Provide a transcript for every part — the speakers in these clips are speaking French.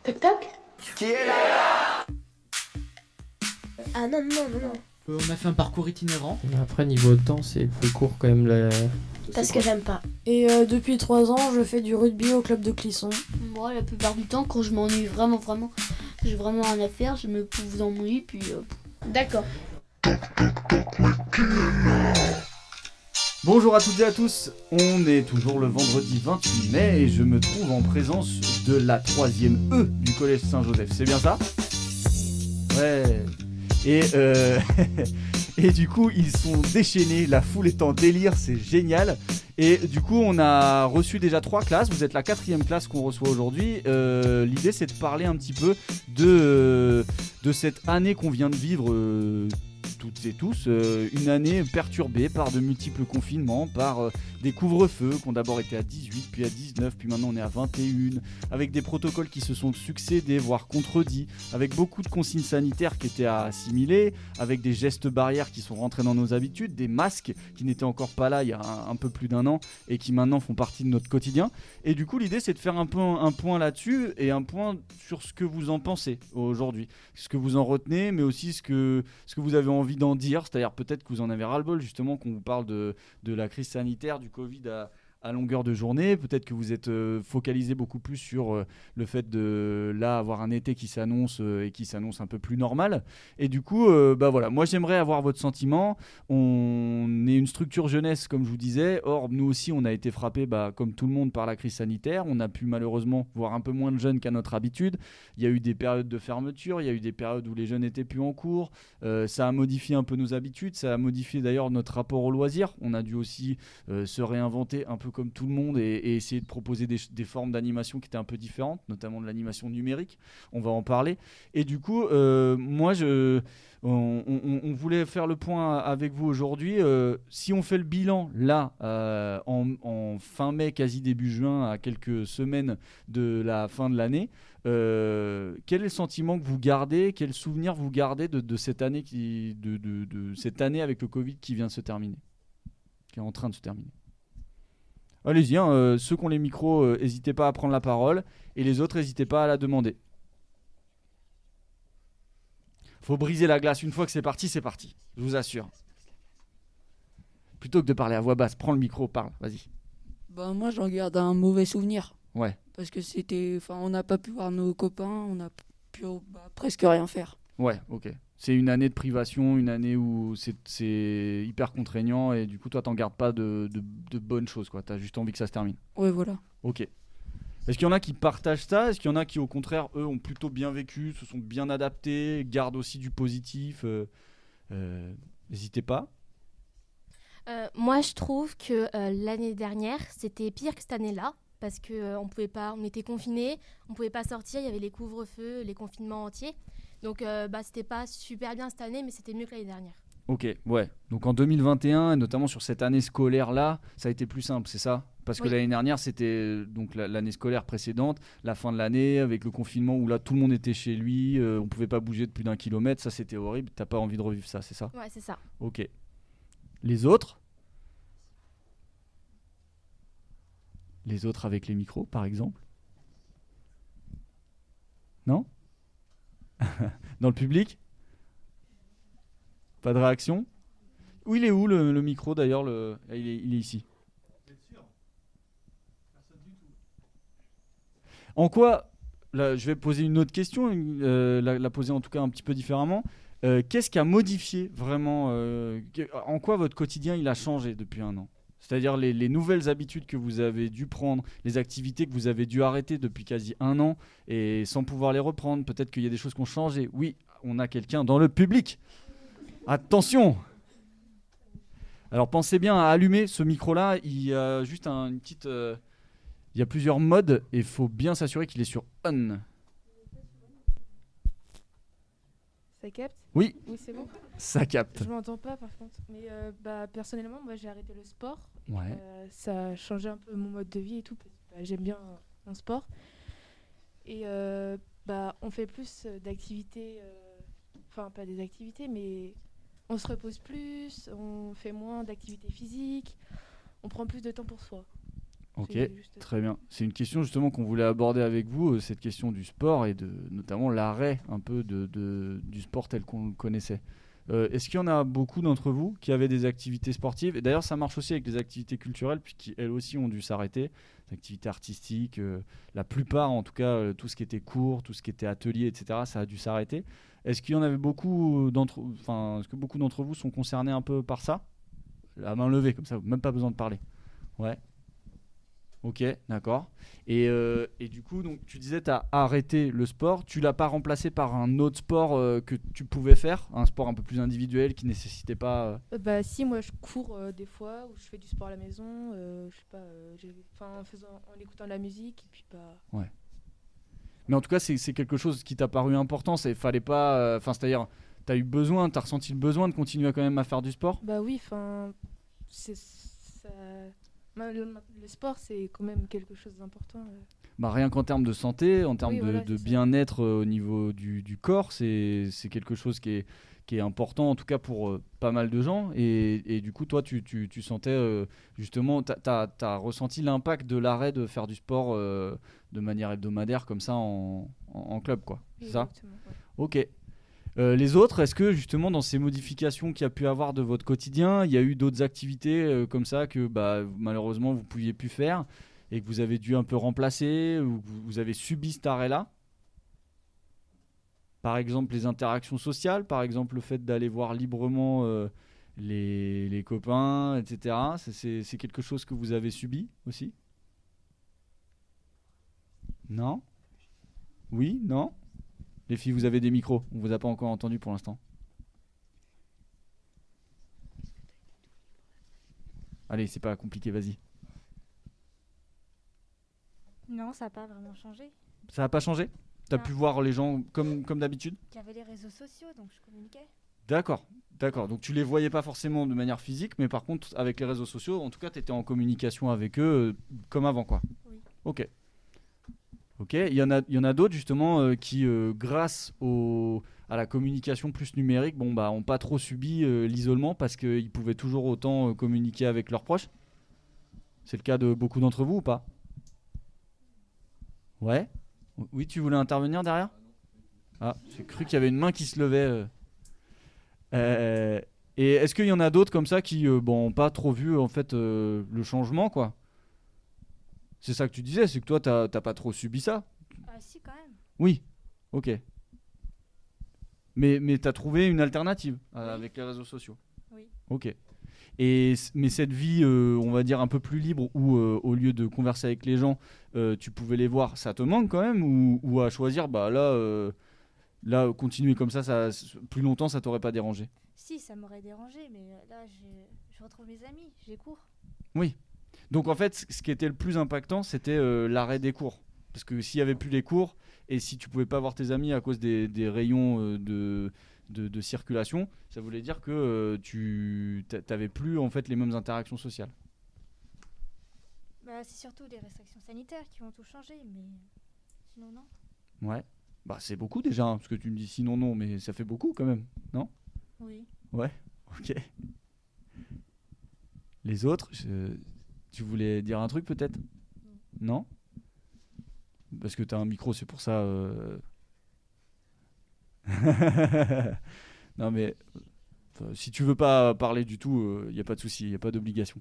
Toc toc. Qui est là? Ah non, non, non, non. On a fait un parcours itinérant. Après, niveau temps, c'est plus court quand même. Parce que j'aime pas. Et depuis 3 ans, je fais du rugby au club de Clisson. Moi, la plupart du temps, quand je m'ennuie vraiment, j'ai vraiment rien à faire, je me pose dans mon lit, puis... D'accord. Bonjour à toutes et à tous, on est toujours le vendredi 28 mai et je me trouve en présence de la 3e E du collège Saint-Joseph, c'est bien ça? Ouais. Et et du coup ils sont déchaînés, la foule est en délire, c'est génial. Et du coup on a reçu déjà 3 classes, vous êtes la 4e classe qu'on reçoit aujourd'hui. L'idée c'est de parler un petit peu de cette année qu'on vient de vivre toutes et tous, une année perturbée par de multiples confinements, par des couvre-feux qui ont d'abord été à 18, puis à 19, puis maintenant on est à 21, avec des protocoles qui se sont succédés, voire contredits, avec beaucoup de consignes sanitaires qui étaient à assimiler, avec des gestes barrières qui sont rentrés dans nos habitudes, des masques qui n'étaient encore pas là il y a un peu plus d'un an et qui maintenant font partie de notre quotidien. Et du coup l'idée c'est de faire un point là-dessus et un point sur ce que vous en pensez aujourd'hui, ce que vous en retenez, mais aussi ce que vous avez envie d'en dire, c'est-à-dire peut-être que vous en avez ras-le-bol justement qu'on vous parle de la crise sanitaire, du Covid à longueur de journée, peut-être que vous êtes focalisé beaucoup plus sur le fait de là avoir un été qui s'annonce et qui s'annonce un peu plus normal. Et du coup, voilà, moi j'aimerais avoir votre sentiment. On est une structure jeunesse comme je vous disais, or nous aussi on a été frappé comme tout le monde par la crise sanitaire, on a pu malheureusement voir un peu moins de jeunes qu'à notre habitude, il y a eu des périodes de fermeture, il y a eu des périodes où les jeunes n'étaient plus en cours, ça a modifié un peu nos habitudes, ça a modifié d'ailleurs notre rapport au loisir, on a dû aussi se réinventer un peu comme tout le monde et essayer de proposer des formes d'animation qui étaient un peu différentes, notamment de l'animation numérique, on va en parler. Et du coup, moi, on voulait faire le point avec vous aujourd'hui. Si on fait le bilan là, en fin mai, quasi début juin, à quelques semaines de la fin de l'année, quel est le sentiment que vous gardez, quel souvenir vous gardez de cette année, de cette année avec le Covid qui vient de se terminer, qui est en train de se terminer? Allez-y, ceux qui ont les micros, n'hésitez pas à prendre la parole et les autres, n'hésitez pas à la demander. Faut briser la glace, une fois que c'est parti, je vous assure. Plutôt que de parler à voix basse, prends le micro, parle, vas-y. Moi, j'en garde un mauvais souvenir. Ouais. Parce que on n'a pas pu voir nos copains, on n'a pu presque rien faire. Ouais, ok. C'est une année de privation, une année où c'est hyper contraignant et du coup, toi, t'en gardes pas de bonnes choses, quoi. T'as juste envie que ça se termine. Ouais, voilà. Ok. Est-ce qu'il y en a qui partagent ça? Est-ce qu'il y en a qui, au contraire, eux, ont plutôt bien vécu, se sont bien adaptés, gardent aussi du positif? N'hésitez pas. Moi, je trouve que l'année dernière, c'était pire que cette année-là. Parce qu'on était confinés, on pouvait pas sortir, il y avait les couvre-feux, les confinements entiers. Donc c'était pas super bien cette année, mais c'était mieux que l'année dernière. Ok, ouais. Donc en 2021, et notamment sur cette année scolaire-là, ça a été plus simple, c'est ça? Parce que l'année dernière, c'était donc l'année scolaire précédente, la fin de l'année, avec le confinement où là, tout le monde était chez lui, on pouvait pas bouger de plus d'1 kilomètre, ça c'était horrible, t'as pas envie de revivre ça, c'est ça? Ouais, c'est ça. Ok. Les autres? Les autres avec les micros, par exemple? Non? Dans le public? Pas de réaction? Où il est où le micro d'ailleurs? Il est ici. En quoi, là, je vais poser une autre question, la poser en tout cas un petit peu différemment. Qu'est-ce qui a modifié vraiment en quoi votre quotidien il a changé depuis un an? C'est-à-dire les nouvelles habitudes que vous avez dû prendre, les activités que vous avez dû arrêter depuis quasi un an et sans pouvoir les reprendre. Peut-être qu'il y a des choses qui ont changé. Oui, on a quelqu'un dans le public. Attention! Alors pensez bien à allumer ce micro-là. Il y a juste une petite... il y a plusieurs modes et il faut bien s'assurer qu'il est sur on. Ça capte? Oui. Oui, c'est bon. Ça capte. Je m'entends pas par contre. Mais personnellement, moi j'ai arrêté le sport. Ouais. Ça a changé un peu mon mode de vie et tout. Parce que, j'aime bien un sport. Et on fait plus d'activités. Enfin, pas des activités, mais on se repose plus. On fait moins d'activités physiques. On prend plus de temps pour soi. Ok, C'est juste ça. très bien. C'est une question justement qu'on voulait aborder avec vous, cette question du sport et de notamment l'arrêt un peu du sport tel qu'on le connaissait. Est-ce qu'il y en a beaucoup d'entre vous qui avaient des activités sportives? Et d'ailleurs, ça marche aussi avec les activités culturelles, puisqu'elles elles aussi ont dû s'arrêter. Les activités artistiques, la plupart, en tout cas, tout ce qui était cours, tout ce qui était atelier, etc., ça a dû s'arrêter. Est-ce qu'il y en avait beaucoup est-ce que beaucoup d'entre vous sont concernés un peu par ça? La main levée, comme ça, même pas besoin de parler. Ouais. Ok, d'accord. Et du coup, donc, tu disais tu as arrêté le sport. Tu l'as pas remplacé par un autre sport que tu pouvais faire, un sport un peu plus individuel qui nécessitait pas. Bah si, moi je cours des fois, ou je fais du sport à la maison, je sais pas, en écoutant de la musique, et puis bah... Mais en tout cas, c'est quelque chose qui t'a paru important. Fallait pas. C'est-à-dire, t'as eu besoin, t'as ressenti le besoin de continuer quand même à faire du sport. Bah oui, enfin, c'est ça... Le sport, c'est quand même quelque chose d'important. Bah, rien qu'en termes de santé, en termes Oui, voilà, de c'est ça. bien-être au niveau du corps, c'est quelque chose qui est important, en tout cas pour pas mal de gens. Et du coup, toi, tu sentais justement, t'as ressenti l'impact de l'arrêt de faire du sport de manière hebdomadaire, comme ça, en club, quoi. C'est ça? Exactement, ouais. Ok. Les autres, est-ce que justement dans ces modifications qu'il y a pu avoir de votre quotidien, il y a eu d'autres activités comme ça que bah, malheureusement vous ne pouviez plus faire et que vous avez dû un peu remplacer ou que vous avez subi cet arrêt-là? Par exemple les interactions sociales, par exemple le fait d'aller voir librement les copains, etc. C'est quelque chose que vous avez subi aussi? Non? Oui? Non? Les filles, vous avez des micros. On vous a pas encore entendu pour l'instant. Allez, c'est pas compliqué, vas-y. Non, ça n'a pas vraiment changé. Ça n'a pas changé? T'as Non. pu voir les gens comme d'habitude? Il y avait les réseaux sociaux, donc je communiquais. D'accord. Donc tu les voyais pas forcément de manière physique, mais par contre, avec les réseaux sociaux, en tout cas, tu étais en communication avec eux comme avant, quoi. Oui. Ok. Il y en a d'autres justement qui, grâce à la communication plus numérique, ont pas trop subi l'isolement parce qu'ils pouvaient toujours autant communiquer avec leurs proches. C'est le cas de beaucoup d'entre vous ou pas? Ouais. Oui, tu voulais intervenir derrière? Ah, j'ai cru qu'il y avait une main qui se levait. Et est-ce qu'il y en a d'autres comme ça qui n'ont pas trop vu en fait le changement, quoi? C'est ça que tu disais, c'est que toi, t'as pas trop subi ça? Ah si, quand même. Oui, ok. Mais t'as trouvé une alternative avec les réseaux sociaux? Oui. Ok. Mais cette vie, on va dire, un peu plus libre, où au lieu de converser avec les gens, tu pouvais les voir, ça te manque quand même? Ou à choisir, bah là, continuer comme ça, plus longtemps, ça t'aurait pas dérangé? Si, ça m'aurait dérangé, mais là, je retrouve mes amis, j'ai cours. Oui. Donc en fait, ce qui était le plus impactant, c'était l'arrêt des cours. Parce que s'il n'y avait plus les cours, et si tu pouvais pas voir tes amis à cause des rayons de circulation, ça voulait dire que tu n'avais plus en fait les mêmes interactions sociales. Bah, c'est surtout les restrictions sanitaires qui vont tout changer, mais sinon non. Ouais. Bah c'est beaucoup déjà, hein, parce que tu me dis sinon non, mais ça fait beaucoup quand même, non? Oui. Ouais, ok. Les autres, tu voulais dire un truc peut-être? Non? Parce que tu as un micro, c'est pour ça. Non mais si tu veux pas parler du tout, il n'y a pas de souci, il n'y a pas d'obligation.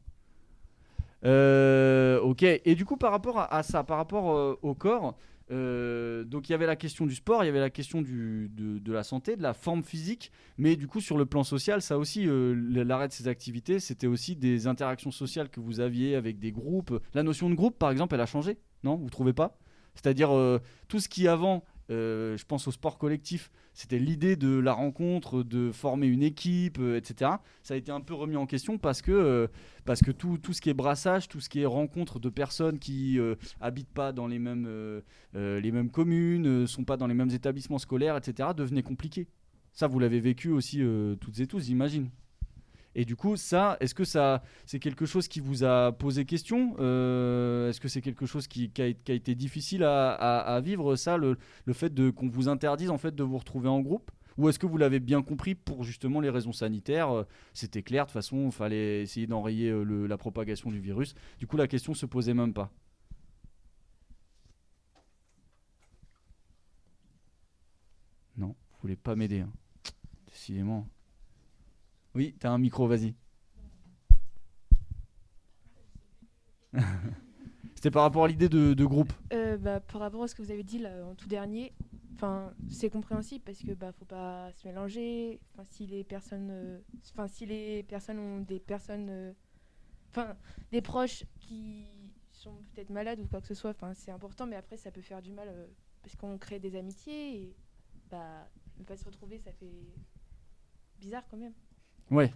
Ok, et du coup par rapport à ça, par rapport au corps, donc il y avait la question du sport, il y avait la question de la santé, de la forme physique, mais du coup sur le plan social, ça aussi, l'arrêt de ces activités, c'était aussi des interactions sociales que vous aviez avec des groupes. La notion de groupe par exemple, elle a changé, non? Vous trouvez pas? C'est-à-dire tout ce qui avant, je pense au sport collectif, c'était l'idée de la rencontre, de former une équipe, etc. Ça a été un peu remis en question parce que tout ce qui est brassage, tout ce qui est rencontre de personnes qui habitent pas dans les mêmes communes, sont pas dans les mêmes établissements scolaires, etc., devenait compliqué. Ça, vous l'avez vécu aussi toutes et tous, j'imagine. Et du coup, ça, est-ce que ça, c'est quelque chose qui vous a posé question? Est-ce que c'est quelque chose qui a été difficile à vivre, ça, le fait qu'on vous interdise en fait de vous retrouver en groupe? Ou est-ce que vous l'avez bien compris pour justement les raisons sanitaires c'était clair, de toute façon, il fallait essayer d'enrayer la propagation du virus. Du coup, la question se posait même pas. Non, vous voulez pas m'aider, hein. Décidément. Oui, t'as un micro, vas-y. C'était par rapport à l'idée de groupe. Par rapport à ce que vous avez dit là, en tout dernier, c'est compréhensible parce que faut pas se mélanger. Si les personnes ont des proches qui sont peut-être malades ou quoi que ce soit, c'est important, mais après ça peut faire du mal parce qu'on crée des amitiés et ne pas se retrouver, ça fait bizarre quand même. Ouais.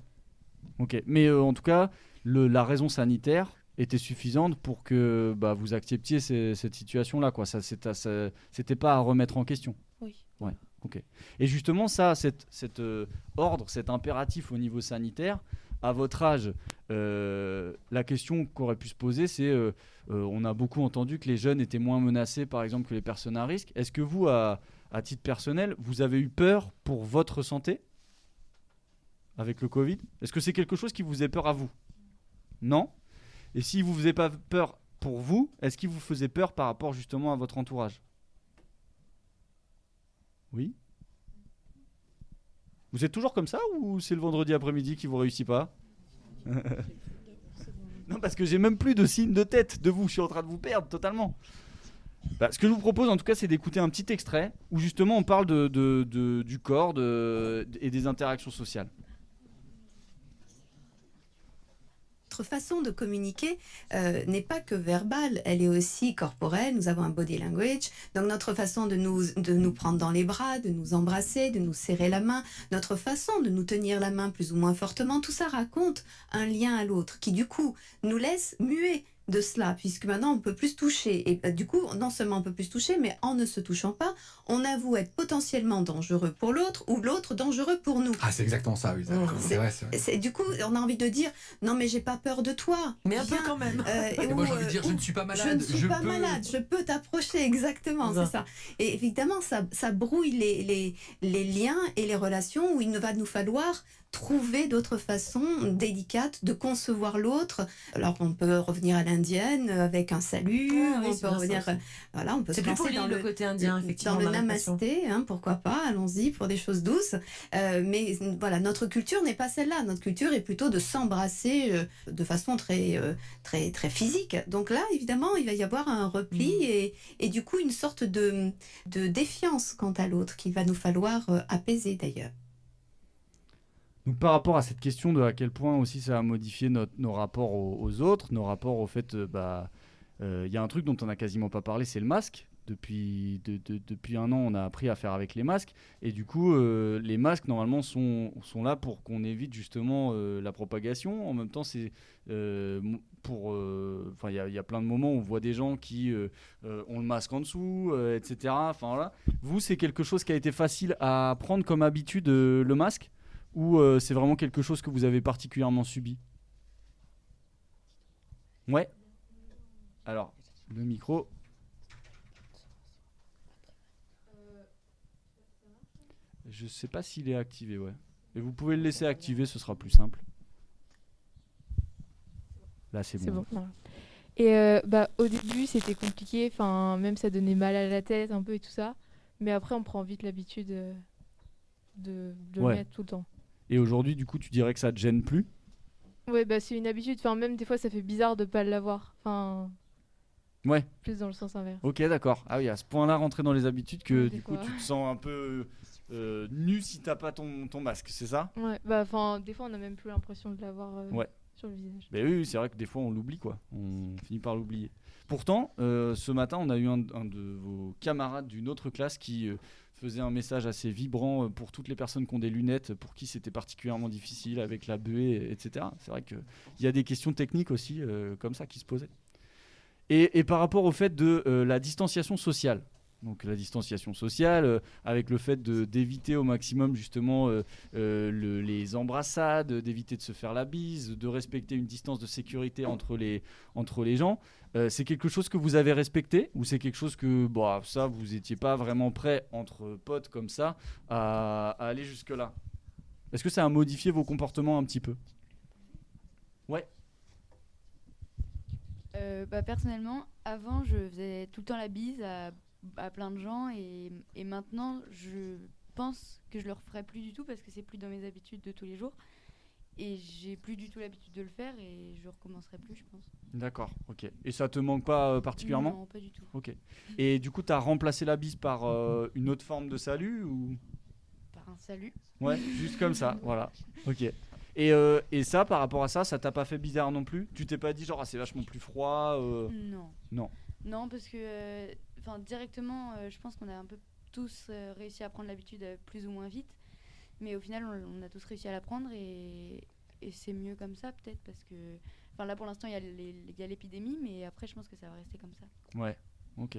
Ok. Mais en tout cas, la raison sanitaire était suffisante pour que vous acceptiez cette situation-là, quoi. Ça, c'était pas à remettre en question. Oui. Ouais. Ok. Et justement, ça, cet ordre, cet impératif au niveau sanitaire, à votre âge, la question qu'aurait pu se poser, c'est on a beaucoup entendu que les jeunes étaient moins menacés, par exemple, que les personnes à risque. Est-ce que vous, à titre personnel, vous avez eu peur pour votre santé avec le Covid? Est-ce que c'est quelque chose qui vous faisait peur à vous? Non? Et si vous ne faisiez pas peur pour vous, est-ce qu'il vous faisait peur par rapport justement à votre entourage? Oui? Vous êtes toujours comme ça ou c'est le vendredi après-midi qui vous réussit pas? Non, parce que j'ai même plus de signe de tête de vous, je suis en train de vous perdre totalement. Ce que je vous propose en tout cas, c'est d'écouter un petit extrait où justement on parle du corps et des interactions sociales. Notre façon de communiquer n'est pas que verbale, elle est aussi corporelle. Nous avons un body language, donc notre façon de nous prendre dans les bras, de nous embrasser, de nous serrer la main, notre façon de nous tenir la main plus ou moins fortement, tout ça raconte un lien à l'autre qui du coup nous laisse muets de cela, puisque maintenant on peut plus se toucher et du coup non seulement on peut plus se toucher, mais en ne se touchant pas on avoue être potentiellement dangereux pour l'autre ou l'autre dangereux pour nous. Ah, c'est exactement ça, oui. C'est vrai. Du coup on a envie de dire non mais j'ai pas peur de toi, mais un peu quand même. Et moi j'ai envie de dire je ne suis pas malade, je peux t'approcher, exactement, c'est ça. Et évidemment ça brouille les liens et les relations où il va nous falloir trouver d'autres façons délicates de concevoir l'autre. Alors on peut revenir à l'indienne avec un salut, on peut revenir, voilà, on peut se lancer dans le côté indien, effectivement, dans le namasté, pourquoi pas, allons-y pour des choses douces. Mais voilà, notre culture n'est pas celle-là. Notre culture est plutôt de s'embrasser de façon très très très physique. Donc là, évidemment, il va y avoir un repli et du coup une sorte de défiance quant à l'autre qu'il va nous falloir apaiser d'ailleurs. Donc par rapport à cette question de à quel point aussi ça a modifié nos rapports aux autres, nos rapports au fait, y a un truc dont on n'a quasiment pas parlé, c'est le masque. Depuis un an, on a appris à faire avec les masques. Et du coup, les masques, normalement, sont là pour qu'on évite justement la propagation. En même temps, c'est il y a plein de moments où on voit des gens qui ont le masque en dessous, etc. Enfin, voilà. Vous, c'est quelque chose qui a été facile à prendre comme habitude, le masque? Ou c'est vraiment quelque chose que vous avez particulièrement subi? Ouais. Alors, le micro. Je sais pas s'il est activé, ouais. Et vous pouvez le laisser activer, ce sera plus simple. Là, c'est bon. Bon. Et au début, c'était compliqué. Enfin, même ça donnait mal à la tête un peu et tout ça. Mais après, on prend vite l'habitude de le mettre tout le temps. Et aujourd'hui, du coup, tu dirais que ça te gêne plus? Ouais, c'est une habitude. Enfin, même des fois, ça fait bizarre de pas l'avoir. Enfin, ouais. Plus dans le sens inverse. Ok, d'accord. Ah oui, à ce point-là, rentrer dans les habitudes que du coup, tu te sens un peu nu si t'as pas ton masque, c'est ça? Ouais, des fois, on a même plus l'impression de l'avoir sur le visage. Mais oui, c'est vrai que des fois, on l'oublie, quoi. On finit par l'oublier. Pourtant, ce matin, on a eu un de vos camarades d'une autre classe qui faisait un message assez vibrant pour toutes les personnes qui ont des lunettes, pour qui c'était particulièrement difficile avec la buée, etc. C'est vrai qu'il y a des questions techniques aussi comme ça qui se posaient. Et par rapport au fait de la distanciation sociale, donc la distanciation sociale avec le fait d'éviter au maximum justement les embrassades, d'éviter de se faire la bise, de respecter une distance de sécurité entre les gens, C'est quelque chose que vous avez respecté ou c'est quelque chose que ça vous étiez pas vraiment prêt entre potes comme ça à aller jusque là? Est-ce que ça a modifié vos comportements un petit peu? Ouais. Personnellement, avant, je faisais tout le temps la bise à plein de gens et maintenant, je pense que je le referai plus du tout parce que c'est plus dans mes habitudes de tous les jours et j'ai plus du tout l'habitude de le faire et je recommencerai plus, je pense. D'accord, ok. Et ça te manque pas particulièrement? Non, pas du tout. Ok. Et du coup, tu as remplacé la bise par une autre forme de salut ou? Par un salut. Ouais, juste comme ça, voilà. Ok. Et ça, par rapport à ça t'a pas fait bizarre non plus? Tu t'es pas dit genre c'est vachement plus froid Non. Non. Non, parce que directement, je pense qu'on a un peu tous réussi à prendre l'habitude plus ou moins vite. Mais au final, on a tous réussi à l'apprendre et c'est mieux comme ça peut-être parce que... là, pour l'instant, il y a l'épidémie, mais après, je pense que ça va rester comme ça. Ouais, ok.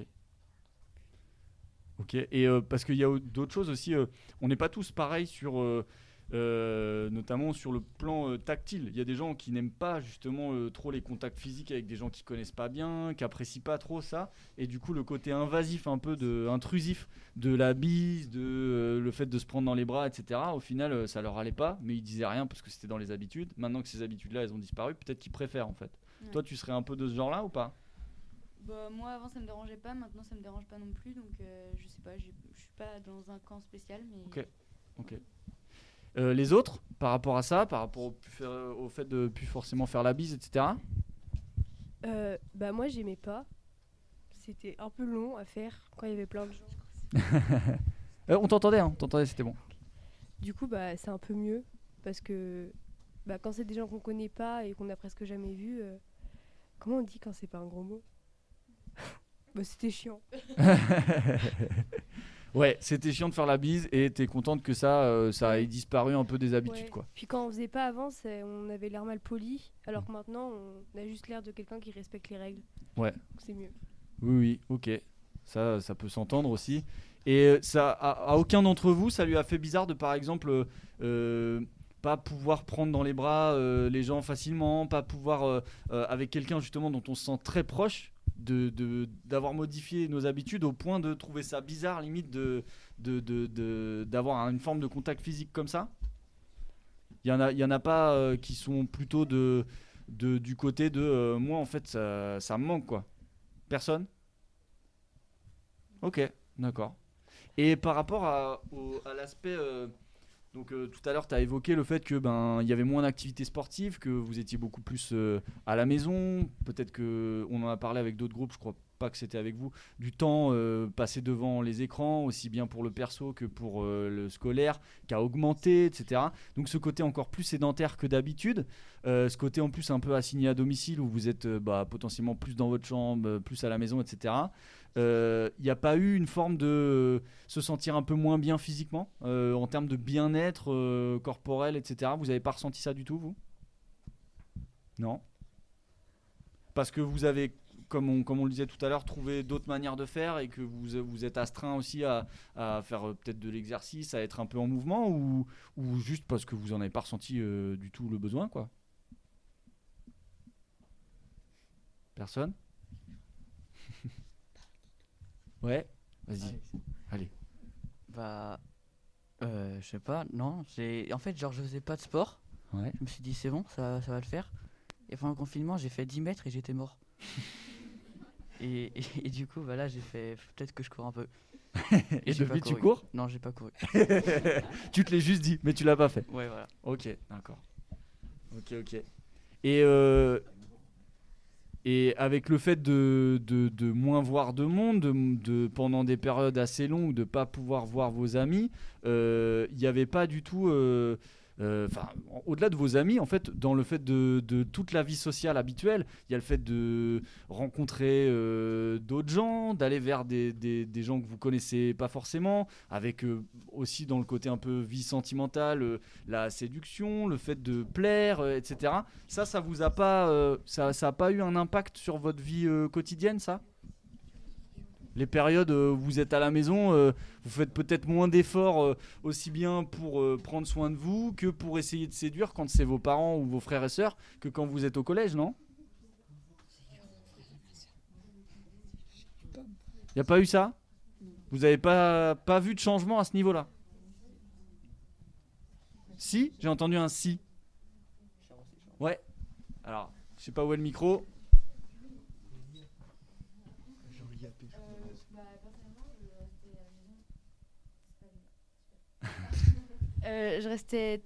Ok, et parce qu'il y a d'autres choses aussi, on n'est pas tous pareils sur... notamment sur le plan tactile. Il y a des gens qui n'aiment pas justement trop les contacts physiques avec des gens qui connaissent pas bien, qui apprécient pas trop ça, et du coup le côté invasif, un peu intrusif de la bise, de le fait de se prendre dans les bras, etc. Au final ça leur allait pas, mais ils disaient rien parce que c'était dans les habitudes. Maintenant que ces habitudes-là elles ont disparu, peut-être qu'ils préfèrent en fait. Ouais. Toi tu serais un peu de ce genre-là ou pas? Moi avant ça me dérangeait pas, maintenant ça me dérange pas non plus, donc je sais pas, je suis pas dans un camp spécial, mais... Ok. Les autres, par rapport à ça, par rapport au fait de plus forcément faire la bise, etc. Moi j'aimais pas. C'était un peu long à faire quand il y avait plein de gens. On t'entendait, c'était bon. Du coup c'est un peu mieux parce que quand c'est des gens qu'on connaît pas et qu'on a presque jamais vu, comment on dit quand c'est pas un gros mot? C'était chiant. Ouais, c'était chiant de faire la bise et t'es contente que ça ait disparu un peu des habitudes, quoi. Puis quand on faisait pas avant, on avait l'air mal poli, alors que maintenant on a juste l'air de quelqu'un qui respecte les règles. Ouais. Donc c'est mieux. Oui, ok. Ça peut s'entendre aussi. Et ça, à aucun d'entre vous, ça lui a fait bizarre de, par exemple, pas pouvoir prendre dans les bras les gens facilement, pas pouvoir, avec quelqu'un justement dont on se sent très proche, d'avoir modifié nos habitudes au point de trouver ça bizarre limite d'avoir une forme de contact physique comme ça? Il y en a pas qui sont plutôt du côté de moi en fait ça me manque quoi. Personne? Ok, d'accord. Et par rapport à l'aspect donc tout à l'heure tu as évoqué le fait que il y avait moins d'activités sportives, que vous étiez beaucoup plus à la maison, peut-être que on en a parlé avec d'autres groupes, je crois pas que c'était avec vous, du temps passé devant les écrans, aussi bien pour le perso que pour le scolaire, qui a augmenté, etc. Donc ce côté encore plus sédentaire que d'habitude, ce côté en plus un peu assigné à domicile où vous êtes potentiellement plus dans votre chambre, plus à la maison, etc. Il n'y a pas eu une forme de se sentir un peu moins bien physiquement en termes de bien-être corporel, etc. Vous n'avez pas ressenti ça du tout, vous? Non? Parce que vous avez, comme on le disait tout à l'heure, trouvé d'autres manières de faire et que vous êtes astreint aussi à faire peut-être de l'exercice, à être un peu en mouvement, ou juste parce que vous n'en avez pas ressenti du tout le besoin, quoi? Personne? Ouais, vas-y. Allez. Je sais pas, non. En fait, je faisais pas de sport. Ouais. Je me suis dit, c'est bon, ça va le faire. Et pendant le confinement, j'ai fait 10 mètres et j'étais mort. et du coup, là, j'ai fait, peut-être que je cours un peu. Et depuis, tu cours? Non, j'ai pas couru. Tu te l'es juste dit, mais tu l'as pas fait. Ouais, voilà. Ok, d'accord. Ok. Et avec le fait de moins voir de monde, de pendant des périodes assez longues, de ne pas pouvoir voir vos amis, il n'y avait pas du tout... au-delà de vos amis, en fait, dans le fait de toute la vie sociale habituelle, il y a le fait de rencontrer d'autres gens, d'aller vers des gens que vous connaissez pas forcément, avec aussi dans le côté un peu vie sentimentale, la séduction, le fait de plaire, etc. Ça vous a pas, ça a pas eu un impact sur votre vie quotidienne, ça? Les périodes où vous êtes à la maison, vous faites peut-être moins d'efforts aussi bien pour prendre soin de vous que pour essayer de séduire quand c'est vos parents ou vos frères et sœurs que quand vous êtes au collège, non? Il n'y a pas eu ça? Vous n'avez pas vu de changement à ce niveau-là? Si? J'ai entendu un si. Ouais. Alors, je sais pas où est le micro. Je restais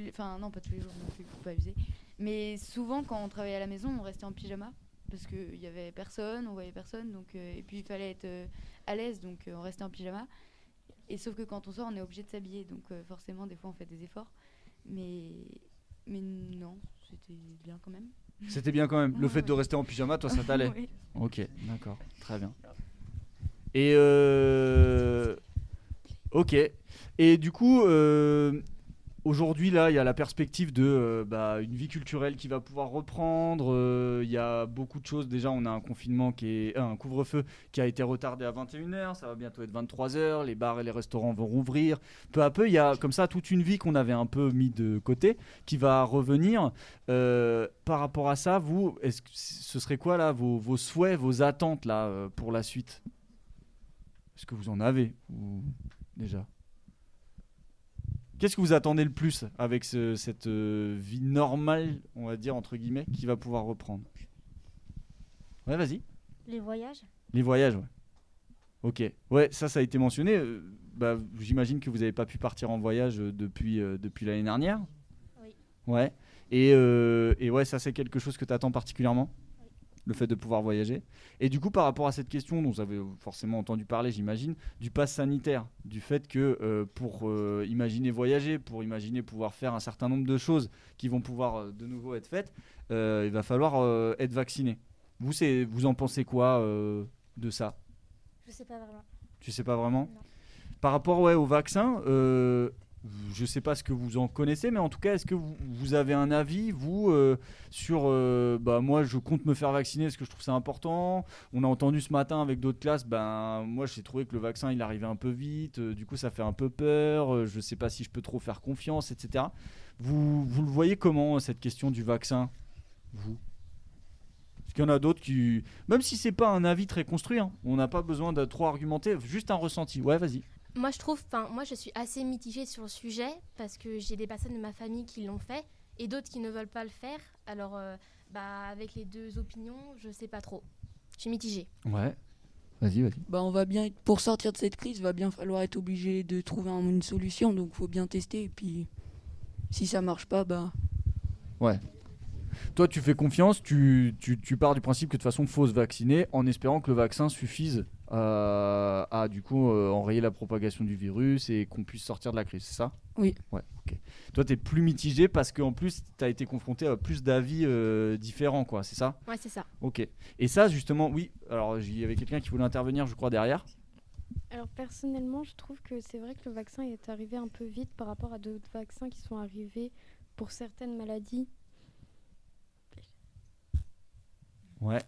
enfin non pas tous les jours non plus, faut pas abuser, mais souvent quand on travaillait à la maison on restait en pyjama parce qu'il y avait personne, on voyait personne, donc et puis il fallait être à l'aise, donc on restait en pyjama, et sauf que quand on sort on est obligé de s'habiller, donc forcément des fois on fait des efforts, mais non, c'était bien quand même. C'était bien quand même. Le fait de Ouais. rester en pyjama, toi ça t'allait? Oui. Ok, d'accord, très bien. Et ok. Et du coup, aujourd'hui, là, il y a la perspective de une vie culturelle qui va pouvoir reprendre. Il y a beaucoup de choses. Déjà, on a un confinement un couvre-feu qui a été retardé à 21h. Ça va bientôt être 23h. Les bars et les restaurants vont rouvrir. Peu à peu, il y a comme ça toute une vie qu'on avait un peu mis de côté qui va revenir. Par rapport à ça, vous, est-ce que ce serait quoi là vos souhaits, vos attentes là pour la suite? Est-ce que vous en avez déjà? Qu'est-ce que vous attendez le plus avec cette vie normale, on va dire, entre guillemets, qui va pouvoir reprendre? Ouais, vas-y. Les voyages. Les voyages, ouais. Ok. Ouais, ça a été mentionné. J'imagine que vous n'avez pas pu partir en voyage depuis l'année dernière. Oui. Ouais. Et ouais, ça, c'est quelque chose que tu attends particulièrement? Le fait de pouvoir voyager. Et du coup, par rapport à cette question dont vous avez forcément entendu parler, j'imagine, du pass sanitaire, du fait que pour imaginer voyager, pour imaginer pouvoir faire un certain nombre de choses qui vont pouvoir de nouveau être faites, il va falloir être vacciné. Vous en pensez quoi de ça? Je sais pas vraiment. Tu sais pas vraiment? Non. Par rapport au vaccin, je sais pas ce que vous en connaissez, mais en tout cas, est-ce que vous avez un avis, vous, sur... moi, je compte me faire vacciner parce que je trouve ça important. On a entendu ce matin avec d'autres classes, moi, j'ai trouvé que le vaccin, il arrivait un peu vite. Du coup, ça fait un peu peur. Je sais pas si je peux trop faire confiance, etc. Vous le voyez comment, cette question du vaccin, vous? Parce qu'il y en a d'autres qui... Même si c'est pas un avis très construit, hein, on n'a pas besoin de trop argumenter, juste un ressenti. Ouais, vas-y. Moi, je suis assez mitigée sur le sujet parce que j'ai des personnes de ma famille qui l'ont fait et d'autres qui ne veulent pas le faire. Alors, avec les deux opinions, je sais pas trop. Je suis mitigée. Ouais. Vas-y. On va bien, pour sortir de cette crise, va bien falloir être obligé de trouver une solution. Donc, faut bien tester. Et puis, si ça marche pas, Ouais. Toi, tu fais confiance, tu pars du principe que de toute façon, il faut se vacciner en espérant que le vaccin suffise à du coup enrayer la propagation du virus et qu'on puisse sortir de la crise, c'est ça? Oui. Ouais, ok. Toi, tu es plus mitigé parce qu'en plus, tu as été confronté à plus d'avis différents, quoi, c'est ça? Ouais, c'est ça. Ok. Et ça, justement, oui, alors il y avait quelqu'un qui voulait intervenir, je crois, derrière. Alors personnellement, je trouve que c'est vrai que le vaccin est arrivé un peu vite par rapport à d'autres vaccins qui sont arrivés pour certaines maladies. Ouais.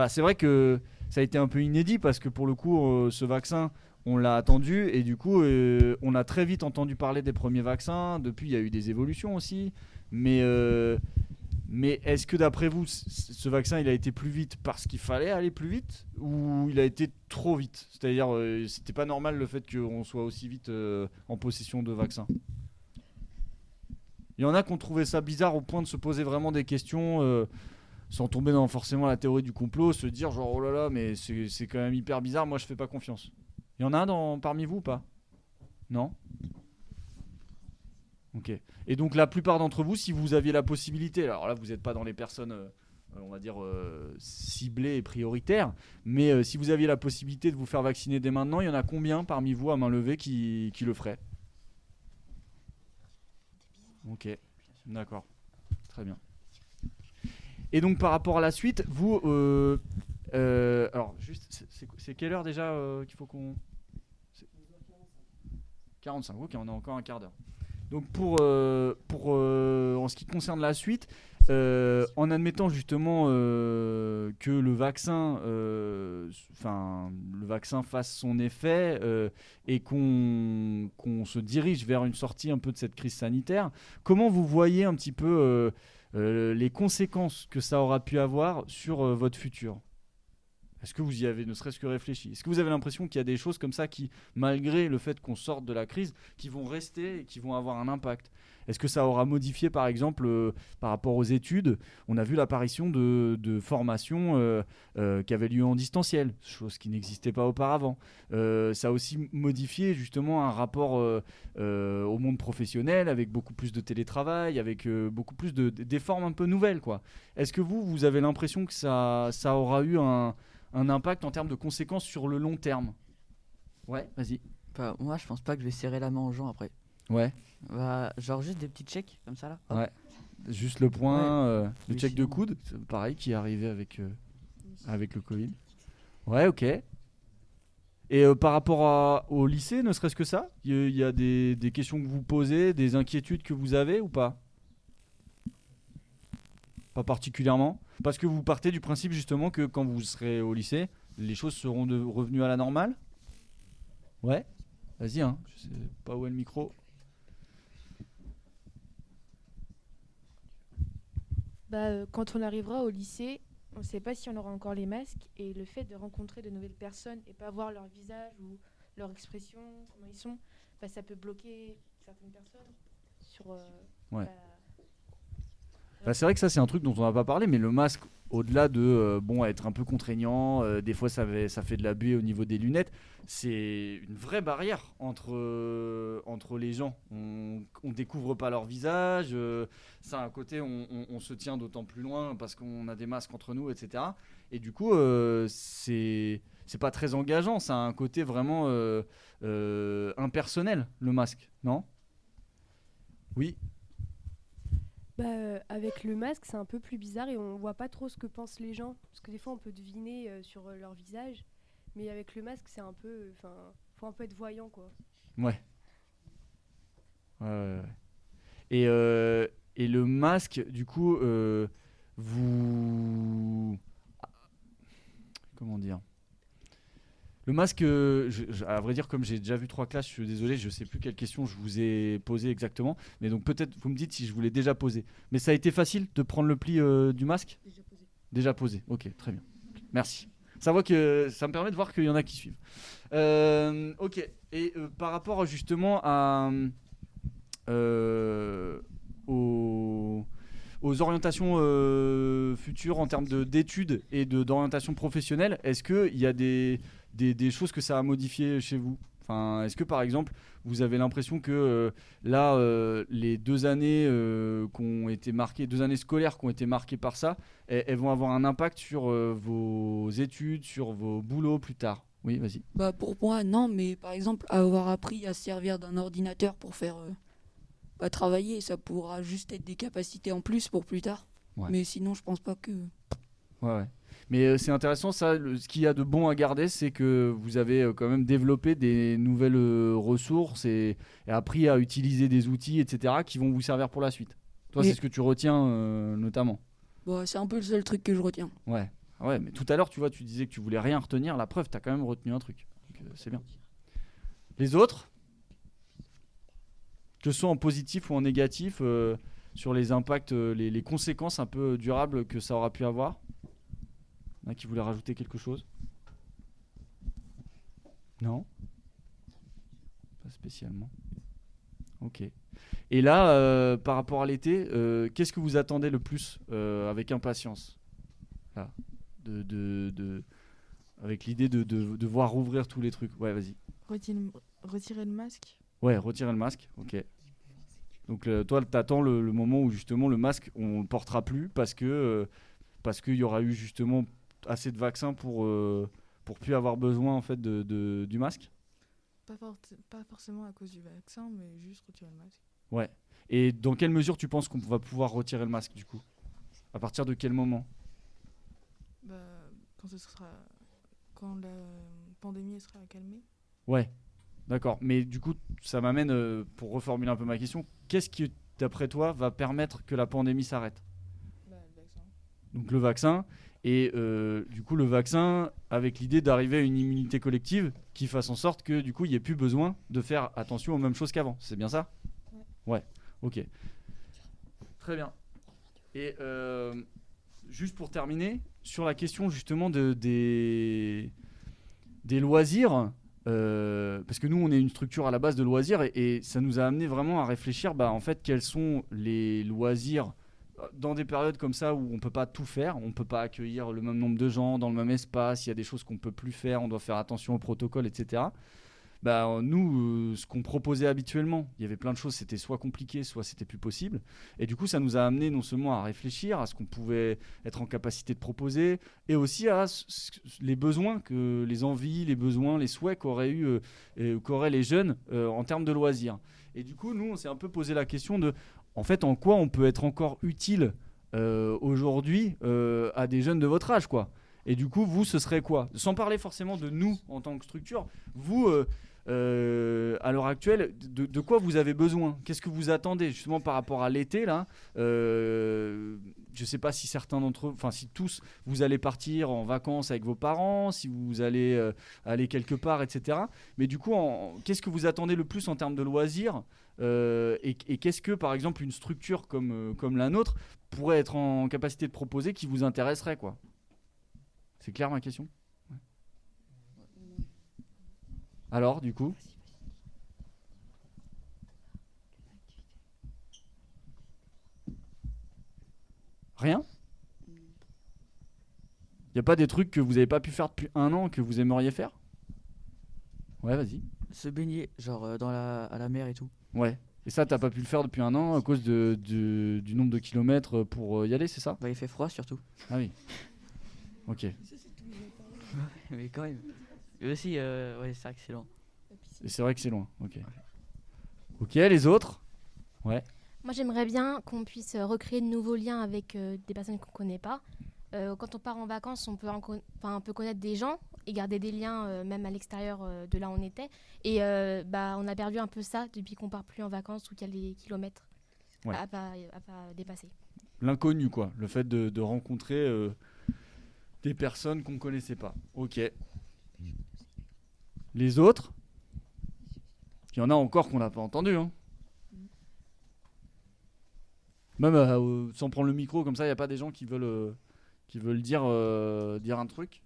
C'est vrai que ça a été un peu inédit parce que pour le coup, ce vaccin, on l'a attendu et du coup, on a très vite entendu parler des premiers vaccins. Depuis, il y a eu des évolutions aussi. Mais est-ce que d'après vous, ce vaccin, il a été plus vite parce qu'il fallait aller plus vite ou il a été trop vite? C'est-à-dire, c'était pas normal le fait qu'on soit aussi vite en possession de vaccins. Il y en a qui ont trouvé ça bizarre au point de se poser vraiment des questions sans tomber dans forcément la théorie du complot, se dire genre oh là là, mais c'est quand même hyper bizarre, moi je fais pas confiance. Il y en a un parmi vous ou pas? Non? Ok. Et donc la plupart d'entre vous, si vous aviez la possibilité, alors là vous n'êtes pas dans les personnes, on va dire, ciblées et prioritaires, mais si vous aviez la possibilité de vous faire vacciner dès maintenant, il y en a combien parmi vous à main levée qui le feraient? Ok, d'accord, très bien. Et donc par rapport à la suite, vous, alors juste, c'est quelle heure déjà qu'il faut qu'on... 45, ok, on a encore un quart d'heure. Donc pour en ce qui concerne la suite, en admettant justement que le vaccin fasse son effet et qu'on se dirige vers une sortie un peu de cette crise sanitaire, comment vous voyez un petit peu les conséquences que ça aura pu avoir sur votre futur? Est-ce que vous y avez ne serait-ce que réfléchi? Est-ce que vous avez l'impression qu'il y a des choses comme ça qui, malgré le fait qu'on sorte de la crise, qui vont rester et qui vont avoir un impact? Est-ce que ça aura modifié, par exemple, par rapport aux études? On a vu l'apparition de formations qui avaient lieu en distanciel, chose qui n'existait pas auparavant. Ça a aussi modifié justement un rapport au monde professionnel, avec beaucoup plus de télétravail, avec beaucoup plus des formes un peu nouvelles, quoi. Est-ce que vous avez l'impression que ça aura eu un impact en termes de conséquences sur le long terme? Ouais, vas-y. Bah, moi, je pense pas que je vais serrer la main aux gens après. Ouais. Bah, genre juste des petits checks comme ça là. Hop. Ouais. Juste le point, Ouais. le Mais check de sinon- coude, c'est pareil, qui est arrivé avec le Covid. Ouais, ok. Et par rapport au lycée, ne serait-ce que ça, il y a des questions que vous posez, des inquiétudes que vous avez ou pas? Pas particulièrement. Parce que vous partez du principe justement que quand vous serez au lycée, les choses seront revenues à la normale? Ouais. Vas-y, hein. Je sais pas où est le micro. Quand on arrivera au lycée, on ne sait pas si on aura encore les masques, et le fait de rencontrer de nouvelles personnes et pas voir leur visage ou leur expression, comment ils sont, ça peut bloquer certaines personnes sur... Ouais. C'est vrai que ça, c'est un truc dont on n'a pas parlé, mais le masque, au-delà de être un peu contraignant, des fois ça fait de la buée au niveau des lunettes, c'est une vraie barrière entre les gens. On découvre pas leur visage, ça à un côté, on se tient d'autant plus loin parce qu'on a des masques entre nous, etc. Et du coup, c'est pas très engageant, ça a un côté vraiment impersonnel, le masque, non? Oui. Avec le masque, c'est un peu plus bizarre et on voit pas trop ce que pensent les gens. Parce que des fois, on peut deviner sur leur visage. Mais avec le masque, c'est un peu... faut un peu être voyant, quoi. Ouais. Ouais. Et le masque, du coup, vous... Comment dire? Le masque, à vrai dire, comme j'ai déjà vu 3 classes, je suis désolé, je sais plus quelle question je vous ai posée exactement. Mais donc peut-être, vous me dites si je vous l'ai déjà posé. Mais ça a été facile de prendre le pli du masque? Déjà posé. Ok, très bien. Merci. Ça me permet de voir qu'il y en a qui suivent. Ok. Et par rapport justement aux orientations futures en termes d'études et d'orientation professionnelle, est-ce qu'il y a des choses que ça a modifié chez vous? Enfin, est-ce que par exemple vous avez l'impression que les 2 années qui ont été marquées, 2 années scolaires qui ont été marquées par ça, elles vont avoir un impact sur vos études, sur vos boulots plus tard? Oui, vas-y. Bah pour moi non, mais par exemple avoir appris à se servir d'un ordinateur pour faire travailler, ça pourra juste être des capacités en plus pour plus tard. Ouais. Mais sinon je pense pas que... Ouais. Mais c'est intéressant, ça. Ce qu'il y a de bon à garder, c'est que vous avez quand même développé des nouvelles ressources et appris à utiliser des outils, etc., qui vont vous servir pour la suite. Toi, c'est ce que tu retiens notamment. Bah, c'est un peu le seul truc que je retiens. Ouais, mais tout à l'heure, tu vois, tu disais que tu voulais rien retenir. La preuve, tu as quand même retenu un truc. Donc, c'est bien. Les autres, que ce soit en positif ou en négatif, sur les impacts, les conséquences un peu durables que ça aura pu avoir? Il y en a qui voulaient rajouter quelque chose? Non? Pas spécialement. Ok. Et là, par rapport à l'été, qu'est-ce que vous attendez le plus avec impatience? Là, avec l'idée de voir rouvrir tous les trucs. Ouais, vas-y. Retirer le masque. Ouais, retirer le masque, ok. Donc toi, t'attends le moment où justement le masque, on le portera plus parce qu'il y aura eu justement assez de vaccins pour plus avoir besoin en fait du masque? Pas forcément à cause du vaccin, mais juste retirer le masque. Ouais. Et dans quelle mesure tu penses qu'on va pouvoir retirer le masque du coup? À partir de quel moment? Quand la pandémie sera calmée. Ouais, d'accord. Mais du coup, ça m'amène, pour reformuler un peu ma question, qu'est-ce qui, d'après toi, va permettre que la pandémie s'arrête? Le vaccin. Donc le vaccin. Et du coup, le vaccin, avec l'idée d'arriver à une immunité collective qui fasse en sorte que du coup, il n'y ait plus besoin de faire attention aux mêmes choses qu'avant. C'est bien ça? Ouais, ok. Très bien. Et juste pour terminer, sur la question justement des loisirs, parce que nous on est une structure à la base de loisirs et ça nous a amené vraiment à réfléchir en fait quels sont les loisirs dans des périodes comme ça où on peut pas tout faire, on peut pas accueillir le même nombre de gens dans le même espace, il y a des choses qu'on peut plus faire, on doit faire attention au protocole, etc. Nous, ce qu'on proposait habituellement, il y avait plein de choses, c'était soit compliqué, soit c'était plus possible. Et du coup, ça nous a amené non seulement à réfléchir à ce qu'on pouvait être en capacité de proposer, et aussi à les besoins, les envies, les besoins, les souhaits qu'auraient les jeunes en termes de loisirs. Et du coup, nous, on s'est un peu posé la question de, en fait, en quoi on peut être encore utile aujourd'hui à des jeunes de votre âge, quoi. Et du coup, vous, ce serait quoi ? Sans parler forcément de nous en tant que structure, vous, à l'heure actuelle, de quoi vous avez besoin ? Qu'est-ce que vous attendez justement par rapport à l'été là ? Je ne sais pas si certains d'entre eux, enfin si tous, vous allez partir en vacances avec vos parents, si vous allez aller quelque part, etc. Mais du coup, qu'est-ce que vous attendez le plus en termes de loisirs ? Et qu'est-ce que, par exemple, une structure comme la nôtre pourrait être en capacité de proposer qui vous intéresserait, quoi ? C'est clair ma question ? Ouais. Alors, du coup ? Rien ? Il n'y a pas des trucs que vous n'avez pas pu faire depuis 1 an que vous aimeriez faire ? Ouais, vas-y. Se baigner, genre à la mer et tout. Ouais. Et ça, t'as pas pu le faire depuis 1 an à cause du nombre de kilomètres pour y aller, c'est ça ? Il fait froid surtout. Ah oui. Ok. Mais quand même. Et aussi, ouais, c'est vrai que c'est loin. Et c'est vrai que c'est loin, ok. Ok, les autres ? Ouais. Moi, j'aimerais bien qu'on puisse recréer de nouveaux liens avec des personnes qu'on ne connaît pas. Quand on part en vacances, on peut connaître des gens et garder des liens même à l'extérieur de là où on était. Et on a perdu un peu ça depuis qu'on part plus en vacances ou qu'il y a les kilomètres à pas dépasser. L'inconnu, quoi. Le fait de rencontrer des personnes qu'on ne connaissait pas. Ok. Les autres ? Il y en a encore qu'on n'a pas entendu. Hein. Même sans prendre le micro, comme ça, il n'y a pas des gens qui veulent dire un truc.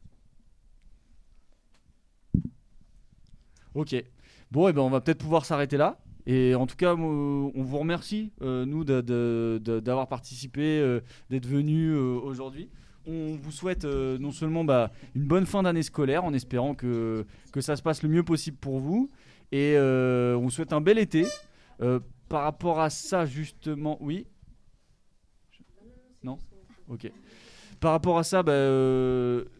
Ok. Bon, et on va peut-être pouvoir s'arrêter là. Et en tout cas, on vous remercie, nous, d'avoir participé, d'être venus aujourd'hui. On vous souhaite non seulement une bonne fin d'année scolaire, en espérant que ça se passe le mieux possible pour vous. Et on vous souhaite un bel été. Par rapport à ça, justement... Oui ? Non ? Ok. Par rapport à ça,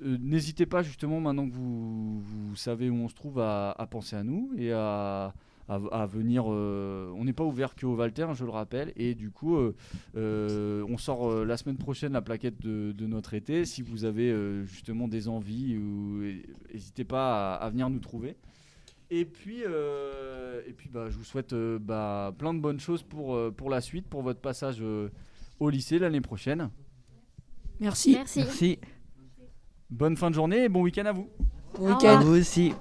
n'hésitez pas justement, maintenant que vous savez où on se trouve, à penser à nous et à venir. On n'est pas ouvert qu'au Walter, je le rappelle. Et du coup, on sort la semaine prochaine la plaquette de notre été. Si vous avez justement des envies, n'hésitez pas à venir nous trouver. Et puis, je vous souhaite plein de bonnes choses pour la suite, pour votre passage au lycée l'année prochaine. Merci. Merci. Bonne fin de journée et bon week-end à vous. Bon week-end. Vous aussi.